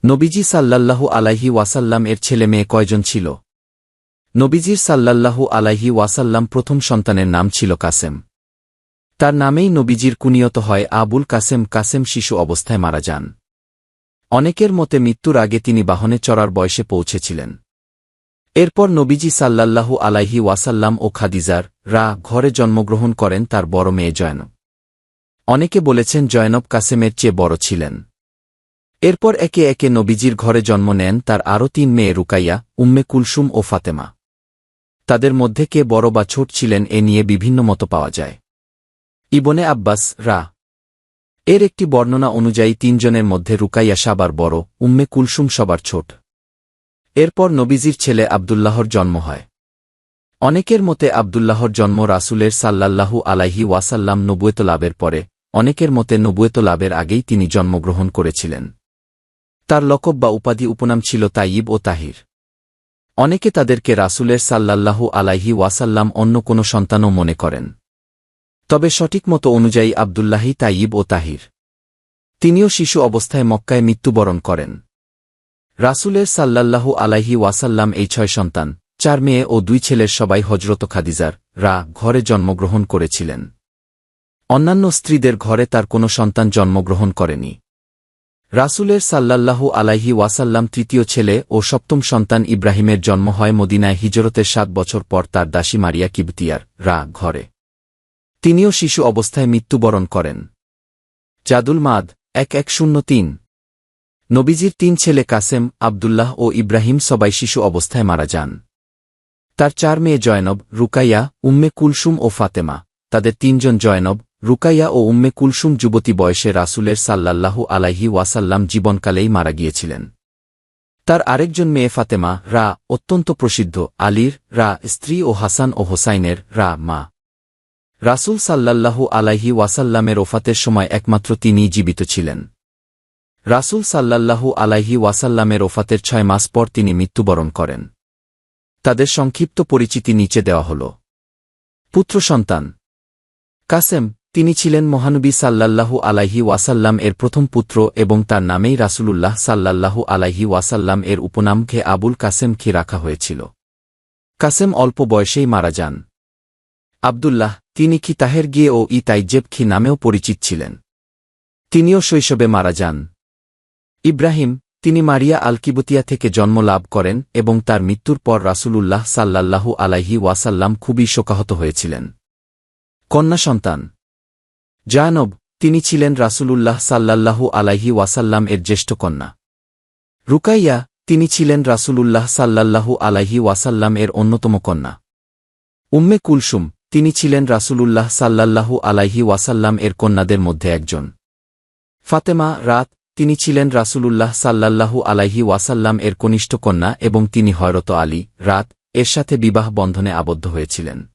নবীজি সাল্লাল্লাহু আলাইহি ওয়াসাল্লাম এর ছেলে মেয়ে কয়জন ছিল? নবীজির সাল্লাল্লাহু আলাইহি ওয়াসাল্লাম প্রথম সন্তানের নাম ছিল কাসেম। তার নামেই নবীজির কুনিয়ত হয় আবুল কাসেম। কাসেম শিশু অবস্থায় মারা যান। অনেকের মতে মৃত্যুর আগে তিনি বাহনে চড়ার বয়সে পৌঁছেছিলেন। এরপর নবীজি সাল্লাল্লাহু আলাইহি ওয়াসাল্লাম ও খাদিজার ঘরে জন্মগ্রহণ করেন তার বড় মেয়ে জয়নব। অনেকে বলেছেন জয়নব কাসেমের চেয়ে বড় ছিলেন। এরপর একে একে নবীজির ঘরে জন্ম নেন তার আরও ৩ মেয়ে রুকাইয়া, উম্মে কুলসুম ও ফাতেমা। তাদের মধ্যে কে বড় বা ছোট ছিলেন এ নিয়ে বিভিন্ন মত পাওয়া যায়। ইবনে আব্বাস এর একটি বর্ণনা অনুযায়ী ৩ জনের মধ্যে রুকাইয়া সবার বড়, উম্মে কুলসুম সবার ছোট। এরপর নবীজির ছেলে আব্দুল্লাহর জন্ম হয়। অনেকের মতে আব্দুল্লাহর জন্ম রাসূলের সাল্লাল্লাহু আলাইহি ওয়াসাল্লাম নবুয়ত লাভের পরে, অনেকের মতে নবুয়ত লাভের আগেই তিনি জন্মগ্রহণ করেছিলেন। তার লকব বা উপাধি উপনাম ছিল তাইয়িব ও তাহির। অনেকে তাদেরকে রাসূলের সাল্লাল্লাহু আলাইহি ওয়াসাল্লাম অন্য কোনো সন্তানও মনে করেন। তবে সঠিক মতো অনুযায়ী আব্দুল্লাহই তাইয়িব ও তাহির। তিনিও শিশু অবস্থায় মক্কায় মৃত্যুবরণ করেন। রাসূলের সাল্লাল্লাহু আলাইহি ওয়াসাল্লাম এই ৬ সন্তান, ৪ মেয়ে ও ২ ছেলের সবাই হযরত খাদিজার ঘরে জন্মগ্রহণ করেছিলেন। অন্যান্য স্ত্রীদের ঘরে তার কোনো সন্তান জন্মগ্রহণ করেনি। রাসূলের সাল্লাল্লাহু আলাইহি ওয়াসাল্লাম তৃতীয় ছেলে ও সপ্তম সন্তান ইব্রাহিমের জন্ম হয় মদিনায় হিজরতের ৭ বছর পর তার দাসী মারিয়া কিবতিয়ার ঘরে। তিনিও শিশু অবস্থায় মৃত্যুবরণ করেন। জাদুল মাদ ১১০৩। নবীজির ৩ ছেলে কাসেম, আব্দুল্লাহ ও ইব্রাহিম সবাই শিশু অবস্থায় মারা যান। তার ৪ মেয়ে জয়নব, রুকাইয়া, উম্মে কুলসুম ও ফাতেমা। তাদের ৩ জন জয়নব, রুকাইয়া ও উম্মে কুলসুম যুবতী বয়সে রাসূলের সাল্লাল্লাহু আলাইহি ওয়াসাল্লাম জীবনকালেই মারা গিয়েছিলেন। তার আরেকজন মেয়ে ফাতেমা অত্যন্ত প্রসিদ্ধ আলীর স্ত্রী ও হাসান ও হোসাইনের মা। রাসূল সাল্লাল্লাহু আলাইহি ওয়াসাল্লামের ওফাতের সময় একমাত্র তিনিই জীবিত ছিলেন। রাসূল সাল্লাল্লাহু আলাইহি ওয়াসাল্লামের ওফাতের ৬ মাস পর তিনি মৃত্যুবরণ করেন। তাদের সংক্ষিপ্ত পরিচিতি নিচে দেওয়া হল। পুত্র সন্তান কাসেম, তিনি ছিলেন মহানবী সাল্লাল্লাহু আলাইহি ওয়াসাল্লাম এর প্রথম পুত্র এবং তার নামেই রাসূলুল্লাহ সাল্লাল্লাহু আলাইহি ওয়াসাল্লাম এর উপনামকে আবুল কাসেম রাখা হয়েছিল। কাসেম অল্প বয়সেই মারা যান। আব্দুল্লাহ, তিনি তাহের গিয়ে ও তাইজেব নামেও পরিচিত ছিলেন। তিনিও শৈশবে মারা যান। ইব্রাহিম, তিনি মারিয়া আল-কিবতিয়া থেকে জন্ম লাভ করেন এবং তার মৃত্যুর পর রাসূলুল্লাহ সাল্লাল্লাহু আলাইহি ওয়াসাল্লাম খুবই শোকাহত হয়েছিলেন। কন্যা সন্তান জয়নব, তিনি ছিলেন রাসূলুল্লাহ সাল্লাল্লাহু আলাইহি ওয়াসাল্লাম এর জ্যেষ্ঠ কন্যা। রুকাইয়া, তিনি ছিলেন রাসূলুল্লাহ সাল্লাল্লাহু আলাইহি ওয়াসাল্লাম এর অন্যতম কন্যা। উম্মে কুলসুম, তিনি ছিলেন রাসূলুল্লাহ সাল্লাল্লাহু আলাইহি ওয়াসাল্লাম এর কন্যাদের মধ্যে একজন। ফাতেমা তিনি ছিলেন রাসূলুল্লাহ সাল্লাল্লাহু আলাইহি ওয়াসাল্লাম এর কনিষ্ঠ কন্যা এবং তিনি হযরত আলী এর সাথে বিবাহ বন্ধনে আবদ্ধ হয়েছিলেন।